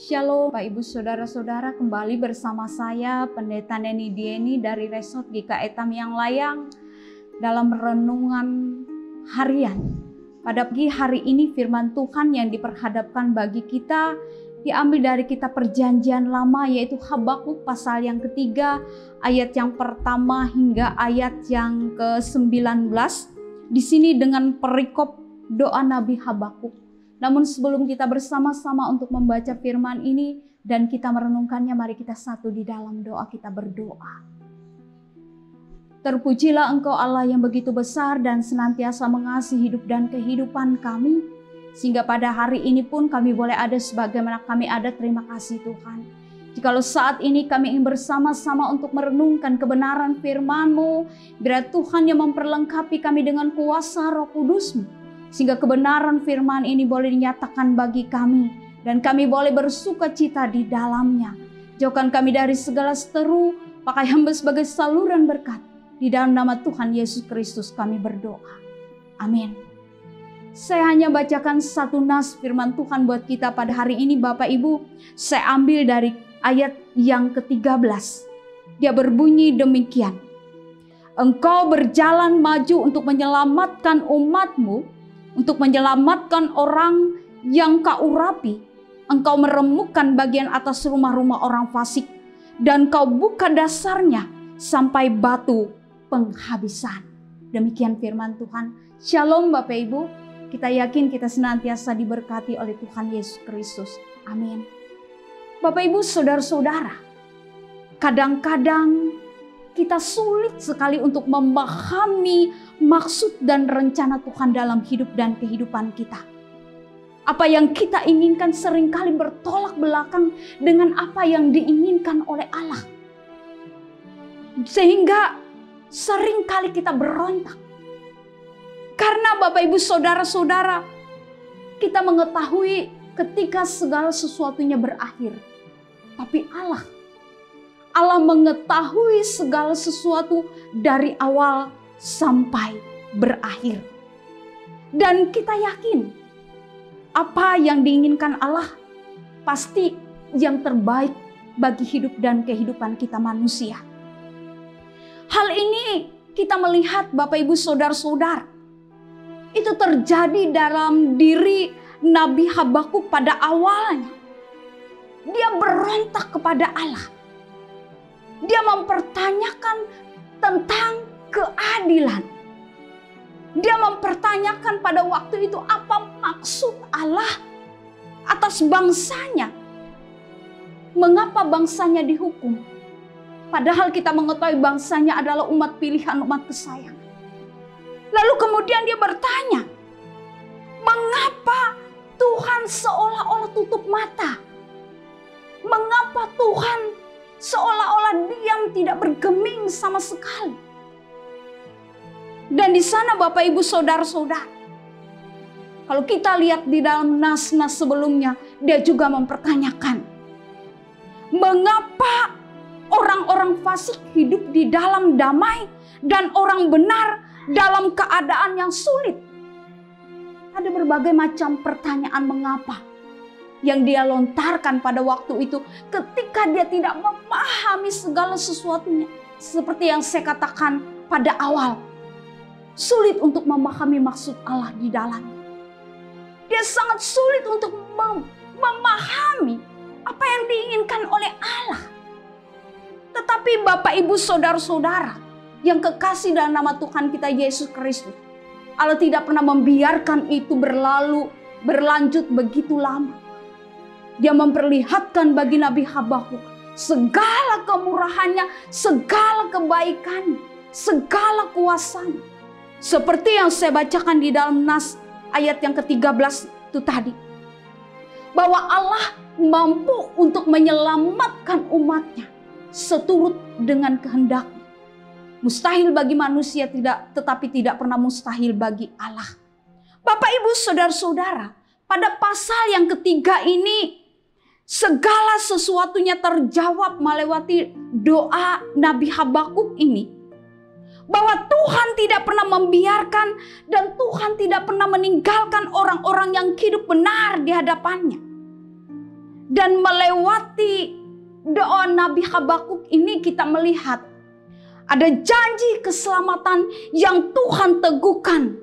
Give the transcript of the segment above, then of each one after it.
Shalom Bapak Ibu Saudara-saudara, kembali bersama saya Pendeta Neni Dieni dari Resort GKI Tamiang Layang dalam renungan harian. Pada pagi hari ini firman Tuhan yang diperhadapkan bagi kita diambil dari kitab Perjanjian Lama, yaitu Habakuk pasal yang ketiga ayat yang pertama hingga ayat yang ke-19. Di sini dengan perikop doa Nabi Habakuk. Namun sebelum kita bersama-sama untuk membaca firman ini dan kita merenungkannya, mari kita satu di dalam doa, kita berdoa. Terpujilah Engkau Allah yang begitu besar dan senantiasa mengasihi hidup dan kehidupan kami, sehingga pada hari ini pun kami boleh ada sebagaimana kami ada. Terima kasih Tuhan. Jikalau saat ini kami ingin bersama-sama untuk merenungkan kebenaran firman-Mu, biar Tuhan yang memperlengkapi kami dengan kuasa Roh Kudus-Mu, sehingga kebenaran firman ini boleh dinyatakan bagi kami dan kami boleh bersuka cita di dalamnya. Jauhkan kami dari segala seteru, pakai hamba sebagai saluran berkat. Di dalam nama Tuhan Yesus Kristus kami berdoa. Amin. Saya hanya bacakan satu nas firman Tuhan buat kita pada hari ini Bapak Ibu. Saya ambil dari ayat yang ke-13. Dia berbunyi demikian. Engkau berjalan maju untuk menyelamatkan umat-Mu, untuk menyelamatkan orang yang kau urapi. Engkau meremukkan bagian atas rumah-rumah orang fasik, dan kau buka dasarnya sampai batu penghabisan. Demikian firman Tuhan. Shalom Bapak Ibu. Kita yakin kita senantiasa diberkati oleh Tuhan Yesus Kristus. Amin. Bapak Ibu saudara-saudara, kadang-kadang kita sulit sekali untuk memahami maksud dan rencana Tuhan dalam hidup dan kehidupan kita. Apa yang kita inginkan seringkali bertolak belakang dengan apa yang diinginkan oleh Allah. Sehingga seringkali kita berontak. Karena Bapak Ibu saudara-saudara, kita mengetahui ketika segala sesuatunya berakhir. Tapi Allah mengetahui segala sesuatu dari awal sampai berakhir. Dan kita yakin apa yang diinginkan Allah pasti yang terbaik bagi hidup dan kehidupan kita manusia. Hal ini kita melihat Bapak Ibu saudara-saudara, itu terjadi dalam diri Nabi Habakuk pada awalnya. Dia berontak kepada Allah. Dia mempertanyakan tentang keadilan. Dia mempertanyakan pada waktu itu apa maksud Allah atas bangsanya. Mengapa bangsanya dihukum? Padahal kita mengetahui bangsanya adalah umat pilihan, umat kesayangan. Lalu kemudian dia bertanya, mengapa Tuhan seolah-olah tutup mata? Mengapa Tuhan seolah-olah diam, tidak bergeming sama sekali? Dan di sana Bapak Ibu saudara-saudara, kalau kita lihat di dalam nas-nas sebelumnya, dia juga mempertanyakan, mengapa orang-orang fasik hidup di dalam damai dan orang benar dalam keadaan yang sulit? Ada berbagai macam pertanyaan mengapa yang dia lontarkan pada waktu itu ketika dia tidak memahami segala sesuatunya. Seperti yang saya katakan pada awal, sulit untuk memahami maksud Allah di dalamnya. Dia sangat sulit untuk memahami apa yang diinginkan oleh Allah. Tetapi Bapak Ibu saudara-saudara yang kekasih dalam nama Tuhan kita Yesus Kristus, Allah tidak pernah membiarkan itu berlanjut begitu lama. Dia memperlihatkan bagi Nabi Habakuk segala kemurahannya, segala kebaikannya, segala kuasanya. Seperti yang saya bacakan di dalam nas ayat yang ke-13 itu tadi. Bahwa Allah mampu untuk menyelamatkan umatnya seturut dengan kehendaknya. Mustahil bagi manusia tetapi tidak pernah mustahil bagi Allah. Bapak Ibu saudara-saudara, pada pasal yang ketiga ini segala sesuatunya terjawab melewati doa Nabi Habakuk ini. Bahwa Tuhan tidak pernah membiarkan dan Tuhan tidak pernah meninggalkan orang-orang yang hidup benar di hadapannya. Dan melewati doa Nabi Habakuk ini kita melihat ada janji keselamatan yang Tuhan teguhkan.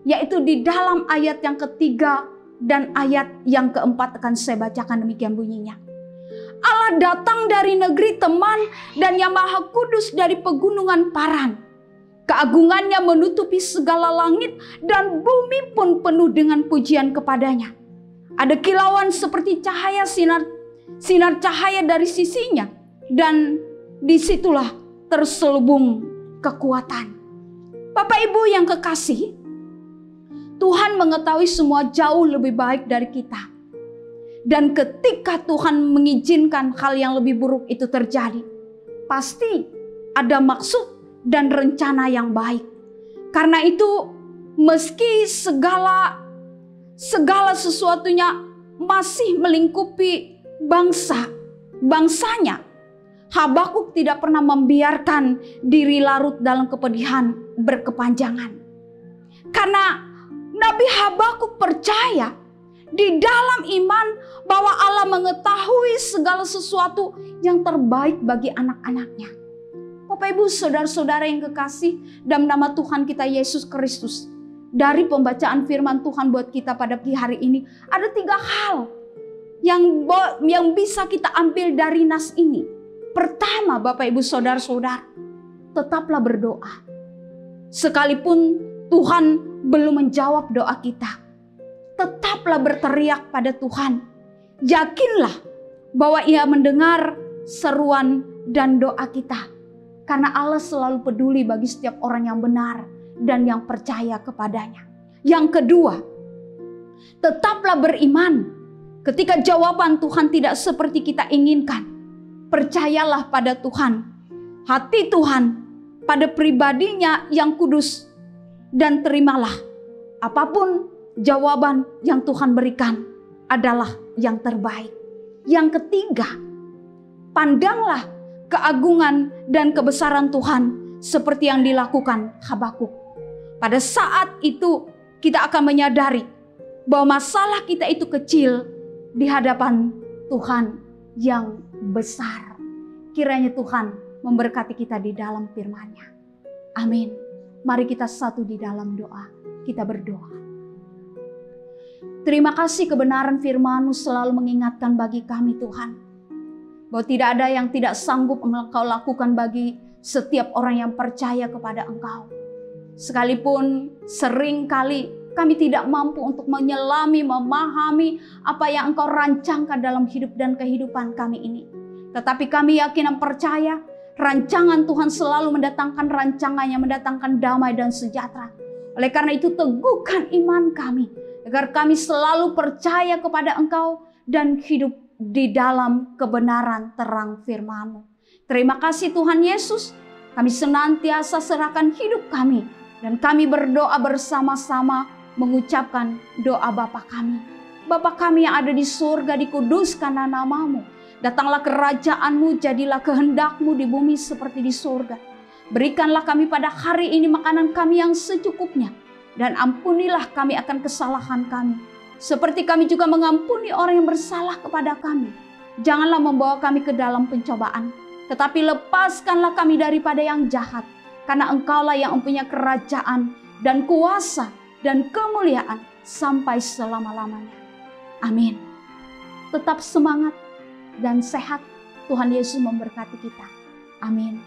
Yaitu di dalam ayat yang ketiga dan ayat yang keempat akan saya bacakan, demikian bunyinya. Allah datang dari negeri teman dan Yang Maha Kudus dari pegunungan Paran. Keagungannya menutupi segala langit dan bumi pun penuh dengan pujian kepadanya. Ada kilauan seperti cahaya sinar cahaya dari sisinya, dan disitulah terselubung kekuatan. Bapak Ibu yang kekasih, Tuhan mengetahui semua jauh lebih baik dari kita. Dan ketika Tuhan mengizinkan hal yang lebih buruk itu terjadi, pasti ada maksud dan rencana yang baik. Karena itu, meski segala sesuatunya masih melingkupi bangsanya, Habakuk tidak pernah membiarkan diri larut dalam kepedihan berkepanjangan. Karena Nabi Habakuk percaya di dalam iman bahwa Allah mengetahui segala sesuatu yang terbaik bagi anak-anaknya. Bapak Ibu saudara-saudara yang kekasih, dalam nama Tuhan kita Yesus Kristus, dari pembacaan firman Tuhan buat kita pada pagi hari ini, ada 3 hal yang bisa kita ambil dari nas ini. Pertama, Bapak Ibu saudara-saudara, tetaplah berdoa. Sekalipun Tuhan belum menjawab doa kita, tetaplah berteriak pada Tuhan. Yakinlah bahwa Ia mendengar seruan dan doa kita. Karena Allah selalu peduli bagi setiap orang yang benar dan yang percaya kepadanya. Yang kedua, tetaplah beriman. Ketika jawaban Tuhan tidak seperti kita inginkan, percayalah pada Tuhan. Hati Tuhan pada pribadinya yang kudus, dan terimalah apapun jawaban yang Tuhan berikan adalah yang terbaik. Yang ketiga, pandanglah keagungan dan kebesaran Tuhan seperti yang dilakukan Habakuk. Pada saat itu kita akan menyadari bahwa masalah kita itu kecil di hadapan Tuhan yang besar. Kiranya Tuhan memberkati kita di dalam firman-Nya. Amin. Mari kita satu di dalam doa. Kita berdoa. Terima kasih kebenaran firman-Mu selalu mengingatkan bagi kami Tuhan, bahwa tidak ada yang tidak sanggup Engkau lakukan bagi setiap orang yang percaya kepada Engkau. Sekalipun sering kali kami tidak mampu untuk menyelami, memahami apa yang Engkau rancangkan dalam hidup dan kehidupan kami ini. Tetapi kami yakin dan percaya rancangan Tuhan selalu mendatangkan rancangan yang mendatangkan damai dan sejahtera. Oleh karena itu teguhkan iman kami, agar kami selalu percaya kepada Engkau dan hidup di dalam kebenaran terang firman-Mu. Terima kasih Tuhan Yesus. Kami senantiasa serahkan hidup kami. Dan kami berdoa bersama-sama mengucapkan doa Bapa kami. Bapa kami yang ada di surga, dikuduskanlah nama-Mu. Datanglah kerajaan-Mu, jadilah kehendak-Mu di bumi seperti di surga. Berikanlah kami pada hari ini makanan kami yang secukupnya. Dan ampunilah kami akan kesalahan kami, seperti kami juga mengampuni orang yang bersalah kepada kami. Janganlah membawa kami ke dalam pencobaan, tetapi lepaskanlah kami daripada yang jahat. Karena Engkaulah yang mempunyai kerajaan dan kuasa dan kemuliaan sampai selama-lamanya. Amin. Tetap semangat dan sehat. Tuhan Yesus memberkati kita. Amin.